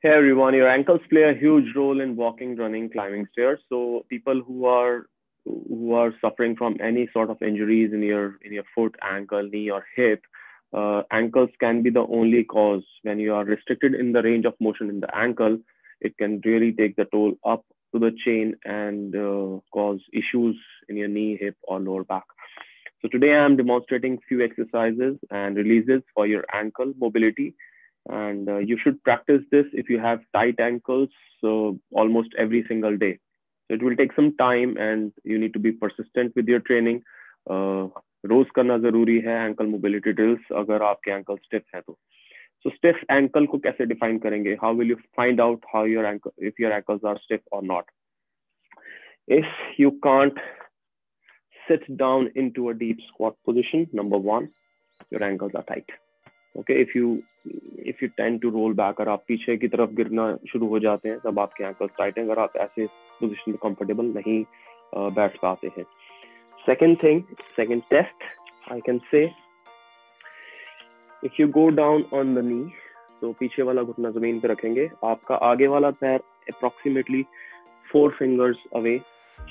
Hey everyone, your ankles play a huge role in walking, running, climbing stairs. So people who are suffering from any sort of injuries in your foot, ankle, knee, or hip, ankles can be the only cause. When you are restricted in the range of motion in the ankle, it can really take the toll up to the chain and cause issues in your knee, hip, or lower back. So today I am demonstrating few exercises and releases for your ankle mobility, and you should practice this if you have tight ankles, so almost every single day. So it will take some time and you need to be persistent with your training. रोज करना जरूरी है ankle mobility drills अगर आपके ankle stiff है तो. सो stiff ankle को कैसे define करेंगे? How will you find out how your ankle if your ankles are stiff और नॉट? If you can't sit down into a deep squat position, number one, your ankles are tight. Okay, if you tend to roll back, अगर आप पीछे की तरफ गिरना शुरू हो जाते हैं तब आपके ankles tight हैं, अगर आप ऐसे पोजीशन में कंफर्टेबल नहीं बैठ पाते हैं. Second test, I can say, if you go down on the knee, तो पीछे वाला घुटना जमीन पे रखेंगे, आपका आगे वाला पैर approximately 4 fingers away,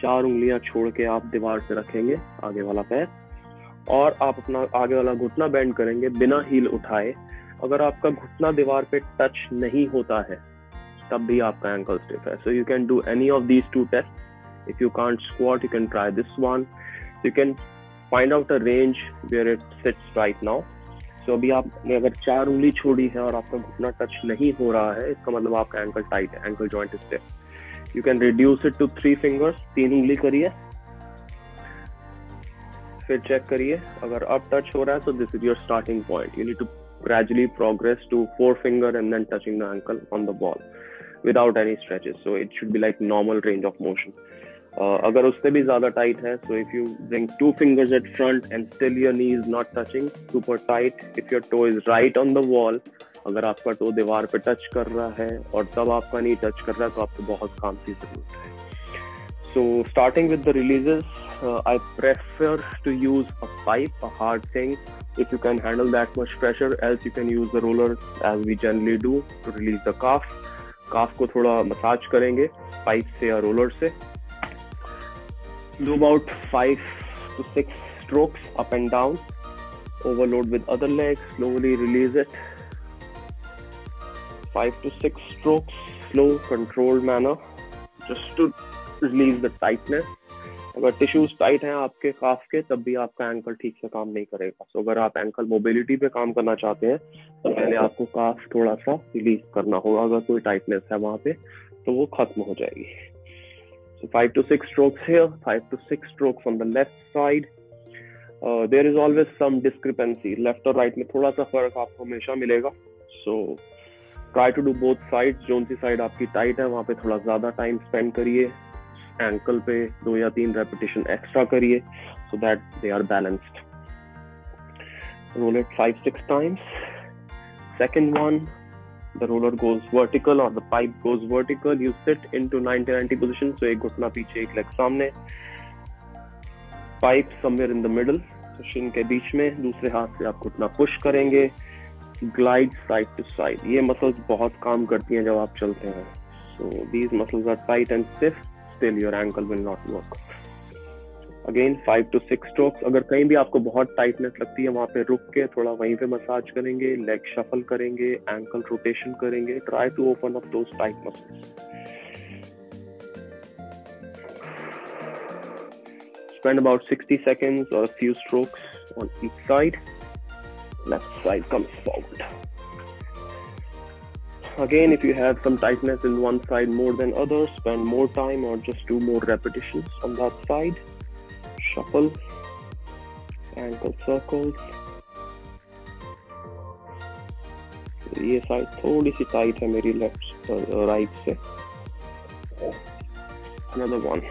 4 उंगलियां छोड़ के आप दीवार से रखेंगे आगे वाला पैर, और आप अपना आगे वाला घुटना बेंड करेंगे बिना हील उठाए. अगर आपका घुटना दीवार पे टच नहीं होता है तब भी आपका एंकल स्टिफ है. So you can do any of these two test. If you can't squat, you can try this one. You can find out a range where it sits right now. So अभी आपने अगर 4 उंगली छोड़ी है और आपका घुटना टच नहीं हो रहा है, इसका मतलब आपका एंकल टाइट है, ankle joint is stiff. You can reduce it to 3 fingers, 3 उंगली करिए, फिर चेक करिए. अगर अब टच हो रहा है तो this is your starting point. You need to gradually progress to 4 finger and then touching the ankle on the ball without any stretches. So it should be like normal range of motion. अगर उससे भी ज्यादा tight है, so if you bring 2 fingers at front and still your knee is not touching, super tight. If your toe is right on the wall, अगर आपका to दीवार पे touch कर रहा है और तब आपका नी टच कर रहा है तो आपको बहुत काम की जरूरत है. So starting with the releases, I prefer to use a pipe, a hard thing, if you can handle that much pressure. Else you can use the roller as we generally do to release the calf. Calf को थोड़ा massage करेंगे pipe से या roller से. Do about 5 to 6 strokes up and down. Overload with other leg. Slowly release it. 5 to 6 strokes, slow, controlled manner, just to release the tightness. अगर tissues tight हैं आपके काफ के तब भी आपका एंकल ठीक से काम नहीं करेगा. सो अगर आप एंकल मोबिलिटी पे काम करना चाहते हैं तो पहले आपको काफ थोड़ा सा रिलीज करना होगा. अगर कोई टाइटनेस है वहां पे तो वो खत्म हो जाएगी. So 5 to 6 strokes here, 5 to 6 strokes on the left side. There is always some discrepancy. Left और राइट में थोड़ा सा फर्क आपको हमेशा मिलेगा. So try to do both sides. जोन सी साइड आपकी टाइट है वहां पे थोड़ा ज्यादा टाइम स्पेंड करिए. एंकल पे 2 या 3 रेपिटेशन एक्स्ट्रा करिए so that they are balanced. Roll it 5-6 times. Second one, the roller goes vertical or the pipe goes vertical. You sit into 90-90 position. So एक घुटना पीछे, एक लेग सामने, pipe somewhere in the middle, so shin के बीच में. दूसरे हाथ से आप घुटना पुश करेंगे. Glide side to side. ये मसल्स बहुत काम करती हैं जब आप चलते हैं. So these muscles are tight and stiff. Still your ankle will not work. Again 5 to 6 strokes. अगर कहीं भी आपको बहुत टाइटनेस लगती है वहां पे रुक के थोड़ा वहीं पे मसाज करेंगे, लेग शफल करेंगे, एंकल रोटेशन करेंगे. Try to open up those tight muscles. Spend about 60 seconds or a few strokes on each side. Left side comes forward. Again, if you have some tightness in one side more than others, spend more time or just do more repetitions on that side. Shuffle, ankle circles. ये side थोड़ी सी tight है मेरी left right से. Another one.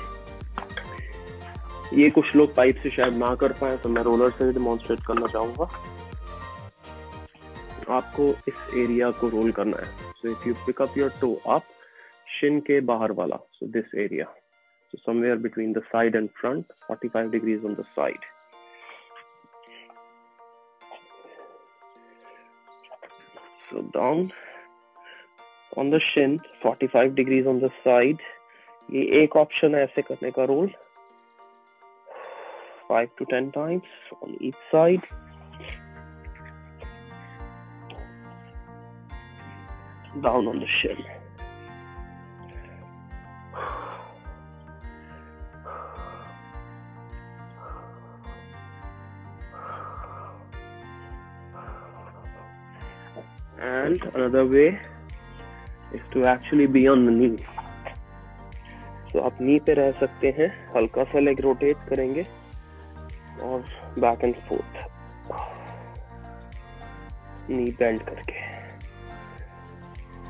ये कुछ लोग pipe से शायद ना कर पाए तो मैं रोलर से डेमोन्स्ट्रेट करना चाहूंगा. आपको इस एरिया को रोल करना है. So if you pick up your toe up, shin के बाहर वाला, so this area, so somewhere between the side and front, 45 degrees on the side. So down, on the Shin, 45 degrees on the side. ये एक option है ऐसे करने का role, 5 to 10 times on each side. Down on the shin. And another way is to actually be on the knee. So आप नी पे रह सकते हैं, हल्का सा लेग रोटेट करेंगे और back and fourth, knee bend करके।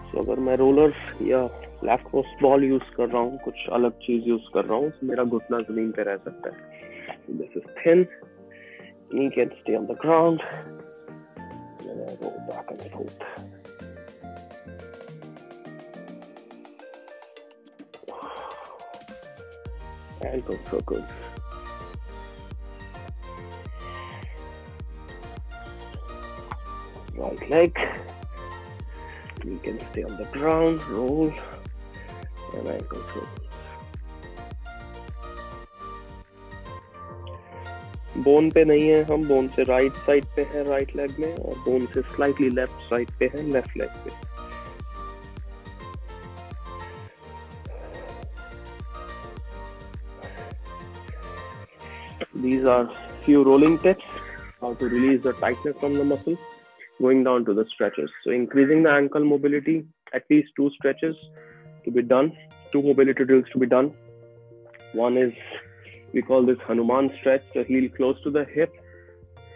So अगर मैं रोलर या लैक्रोस बॉल यूज कर रहा हूँ, कुछ अलग चीज यूज कर रहा हूँ, तो मेरा घुटना जमीन पे रह सकता है। This is thin, knee can stay on the ground, and I roll back and forth. Ankle circles. Right leg, you can stay on the ground, roll, and ankle circles. Bone पे नहीं है हम, बोन से right side पे है right leg में, और bone से स्लाइटली लेफ्ट साइड पे है लेफ्ट लेग पे। These are few rolling tips how to release the tightness from the muscle, going down to the stretches. So increasing the ankle mobility, at least 2 stretches to be done, 2 mobility drills to be done. One is, we call this Hanuman stretch, so heel close to the hip,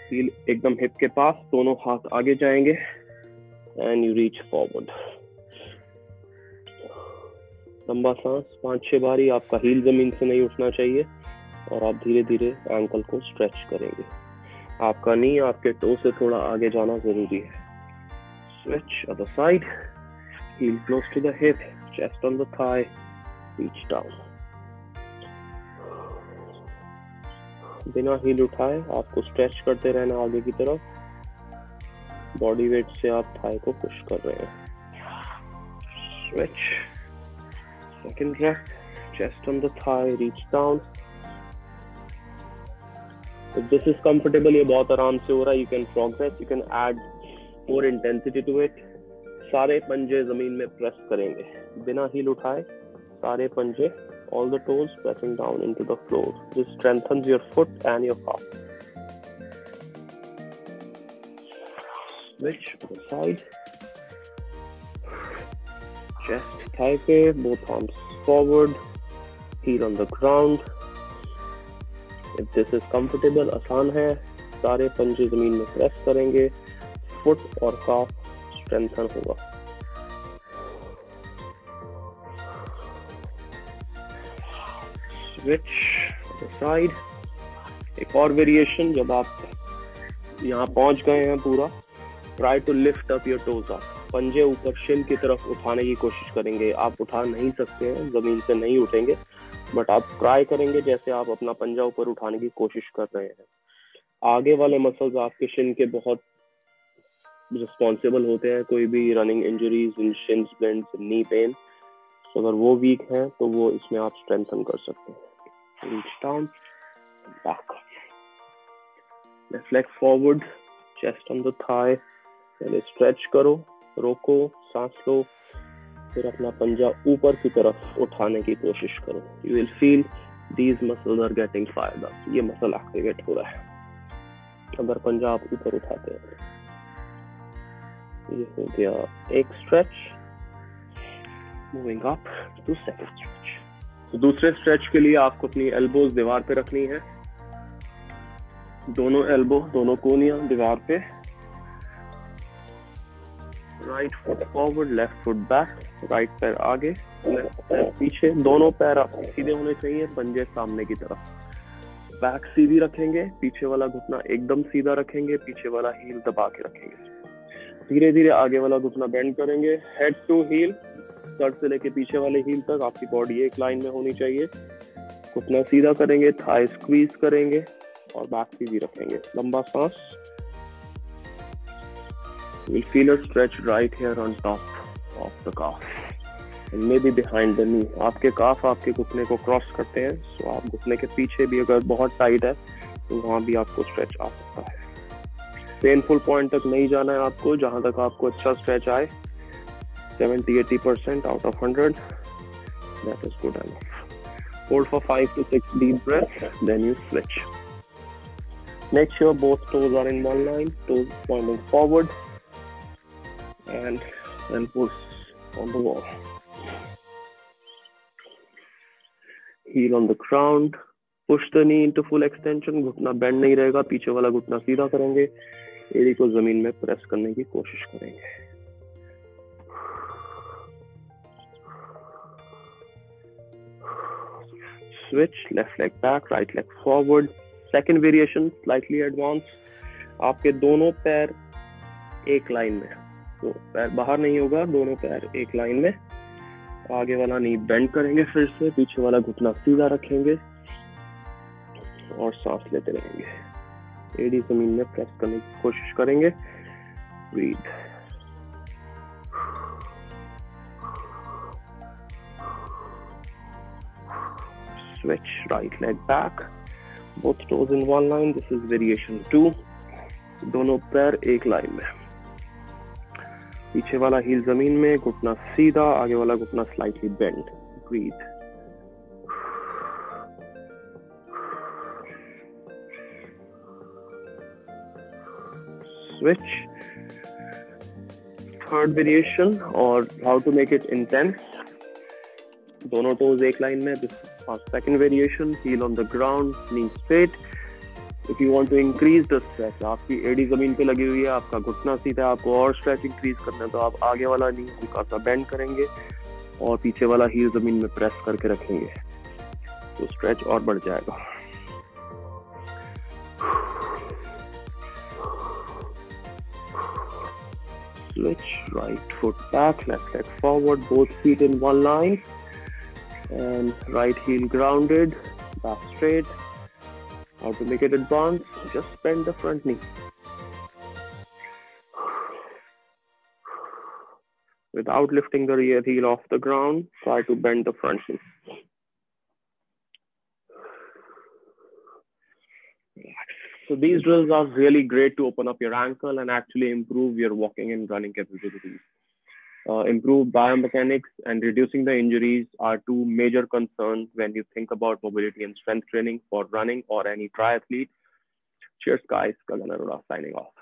heel एकदम hip के पास, दोनों हाथ आगे जाएंगे, and you reach forward. लंबा सांस 5-6 बारी, आपका हील जमीन से नहीं उठना चाहिए, और आप धीरे धीरे एंकल को स्ट्रेच करेंगे। आपका नी आपके टो से थोड़ा आगे जाना जरूरी है। Switch other side, heel close to the hip, chest on the thigh, reach down. बिना हील उठाए आपको स्ट्रेच करते रहना आगे की तरफ। बॉडी वेट से आप थाई को पुश कर रहे हैं। Switch, second rep, chest on the thigh, reach down. If this is comfortable, ये बहुत आराम से हो रहा है, you can progress, you can add more intensity to it. सारे पंजे जमीन में प्रेस करेंगे, बिना हील उठाए, सारे पंजे, all the toes pressing down into the floor. This strengthens your foot and your calf. Switch to the side. Chest, thigh पे, both arms forward, heel on the ground. If this is comfortable, आसान है, सारे पंजे जमीन में press करेंगे, foot और काफ strengthen होगा। Switch side. एक और वेरिएशन, जब आप यहाँ पहुंच गए हैं पूरा, try to lift up your toes up, पंजे ऊपर शिन की तरफ उठाने की कोशिश करेंगे। आप उठा नहीं सकते हैं, जमीन से नहीं उठेंगे, बट आप ट्राई करेंगे जैसे आप अपना पंजा ऊपर उठाने की कोशिश कर रहे हैं। आगे वाले मसल्स आपके शिन के बहुत रिस्पॉन्सिबल होते हैं कोई भी रनिंग इंजरीज, इन शिन स्प्लिंट्स, नी पेन। तो अगर वो वीक है तो वो इसमें आप स्ट्रेंथन कर सकते हैं। Reach down, back, left leg forward, chest on the thigh, पहले स्ट्रेच करो, रोको, सांस लो, फिर अपना पंजा ऊपर की तरफ उठाने की कोशिश करो। You will feel these muscles are getting fired up, ये मसल एक्टिवेट हो रहा है अगर पंजा आप ऊपर उठाते हैं। ये हो गया एक stretch. Moving up to second stretch. तो दूसरे स्ट्रेच के लिए आपको अपनी एल्बोज दीवार पे रखनी है, दोनों एल्बो, दोनों कोनियां दीवार पे। Right foot forward, left foot back, right पैर आगे, लेफ्ट पैर पीछे, दोनों पैर आपके सीधे होने चाहिए, पंजे सामने की तरफ। बैक सीधी रखेंगे, पीछे वाला घुटना एकदम सीधा रखेंगे, पीछे वाला हील दबा के रखेंगे। धीरे धीरे आगे वाला घुटना बेंड करेंगे, हेड टू हील, सर से लेके पीछे वाले हील तक आपकी बॉडी एक लाइन में होनी चाहिए। घुटना सीधा करेंगे, थाई स्क्वीज करेंगे और बैक सीधी रखेंगे। लंबा सांस। You'll feel a stretch right here on top of the calf and maybe behind the knee. आपके calf आपके घुटने को क्रॉस करते हैं, so आप घुटने के पीछे भी अगर बहुत टाइट है तो वहाँ भी आपको स्ट्रेच आ सकता है. पेनफुल पॉइंट तक नहीं जाना है आपको, जहाँ तक आपको अच्छा स्ट्रेच आए. 70-80% out of 100, that is good enough. Hold for 5 to 6 deep breaths, then you switch. Make sure both toes are in one line, toes pointing forward, and then push on the wall. Heel on the ground, push the knee into full extension. घुटना bend नहीं रहेगा, पीछे वाला घुटना सीधा करेंगे, एड़ी को जमीन में प्रेस करने की कोशिश करेंगे. Switch, left leg back, right leg forward. Second variation, slightly advanced. आपके दोनों पैर एक लाइन में, तो पैर बाहर नहीं होगा, दोनों पैर एक लाइन में. आगे वाला नी बेंड करेंगे, फिर से पीछे वाला घुटना सीधा रखेंगे और सांस लेते रहेंगे. एड़ी जमीन में प्रेस करने की कोशिश करेंगे. Breathe. Switch, right leg back, both toes in one line. This is variation 2. दोनों पैर एक लाइन में, पीछे वाला हील जमीन में, घुटना सीधा, आगे वाला घुटना slightly bent. Breathe. Switch. Third variation, or how to make it intense. दोनों toes एक लाइन में. This is our second variation. Heel on the ground, knee straight. If you want to increase the stretch, आपकी एड़ी जमीन पे लगी हुई है, आपका घुटना सीधा है, आपको और स्ट्रेच इंक्रीज करना है, तो आप आगे वाला नी हल्का सा बेंड करेंगे और पीछे वाला हील जमीन में प्रेस करके रखेंगे, तो स्ट्रेच और बढ़ जाएगा. Switch, right foot back, left leg forward, both feet in one line, and right heel grounded, back straight. How to make it advanced? Just bend the front knee. Without lifting the rear heel off the ground, try to bend the front knee. So these drills are really great to open up your ankle and actually improve your walking and running capabilities. Improved biomechanics and reducing the injuries are two major concerns when you think about mobility and strength training for running or any triathlete. Cheers, guys. Gagan Arora signing off.